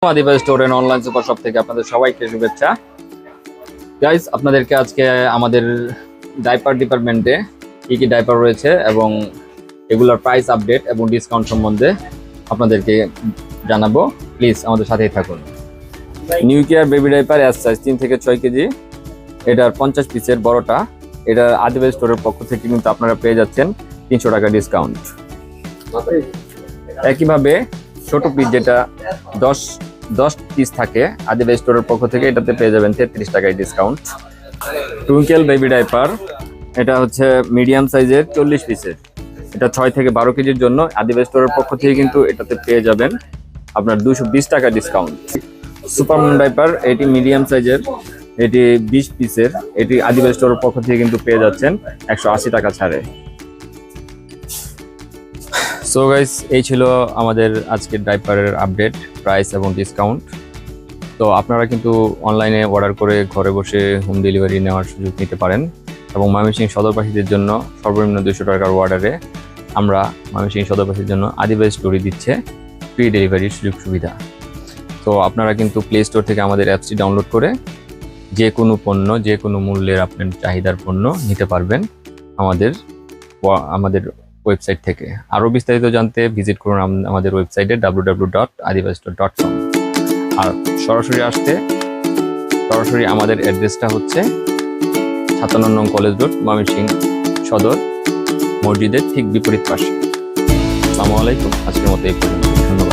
Adivasi store and online super shop থেকে আপনাদের সবাইকে শুভেচ্ছা। গাইস, আপনাদেরকে আজকে আমাদের ডাইপার ডিপার্টমেন্টে কি কি ডাইপার রয়েছে এবং এগুলোর প্রাইস আপডেট এবং ডিসকাউন্ট সম্বন্ধে আপনাদেরকে জানাবো। প্লিজ আমাদের সাথেই থাকুন। New care baby diaper S size 3 থেকে 6 কেজি, এটার 50 পিসের বড়টা, এটা আদিবাসী স্টোরের পক্ষ থেকে কিন্তু আপনারা পেয়ে যাচ্ছেন 300 টাকা ডিসকাউন্ট। একইভাবে ছোট পিস যেটা 10 পিস থাকে আদিবাসী স্টোরের পক্ষ থেকে, এটাতে পেয়ে যাবেন 33 টাকায় ডিসকাউন্ট। টুইঙ্কেল বেবি ডাইপার, এটা হচ্ছে মিডিয়াম সাইজের 40 পিসের, এটা 6 থেকে 12 কেজির জন্য আদিবাসী স্টোরের পক্ষ থেকে কিন্তু এটাতে পেয়ে যাবেন আপনার 220 টাকা ডিসকাউন্ট। সুপারম্যান ডাইপার, এটি মিডিয়াম সাইজের, এটি 20 পিসের, এটি আদিবাসী স্টোরের পক্ষ থেকে কিন্তু পেয়ে যাচ্ছেন 180 টাকা ছাড়ে। সো গাইস, এই ছিল আমাদের আজকের ডাইপারের আপডেট, প্রাইস এবং ডিসকাউন্ট। তো আপনারা কিন্তু অনলাইনে অর্ডার করে ঘরে বসে হোম ডেলিভারি নেওয়ার সুযোগ নিতে পারেন এবং ময়মনসিংহ সদরবাসীদের জন্য সর্বনিম্ন 200 টাকার অর্ডারে আমরা ময়মনসিংহ সদরবাসীর জন্য আদিবাসী স্টোরে দিচ্ছে ফ্রি ডেলিভারির সুযোগ সুবিধা। তো আপনারা কিন্তু প্লে স্টোর থেকে আমাদের অ্যাপসটি ডাউনলোড করে যে কোনো পণ্য, যে কোনো মূল্যের আপনার চাহিদার পণ্য নিতে পারবেন আমাদের ওয়েবসাইট থেকে। আরও বিস্তারিত জানতে ভিজিট করুন আমাদের ওয়েবসাইটে www.adibastore.com। আর সরাসরি আমাদের অ্যাড্রেসটা হচ্ছে 57 নং কলেজ রোড, ময়মনসিংহ সদর মসজিদের ঠিক বিপরীত পাশে। আসসালামু আলাইকুম। আজকের মতো এই পর্যন্ত। ধন্যবাদ।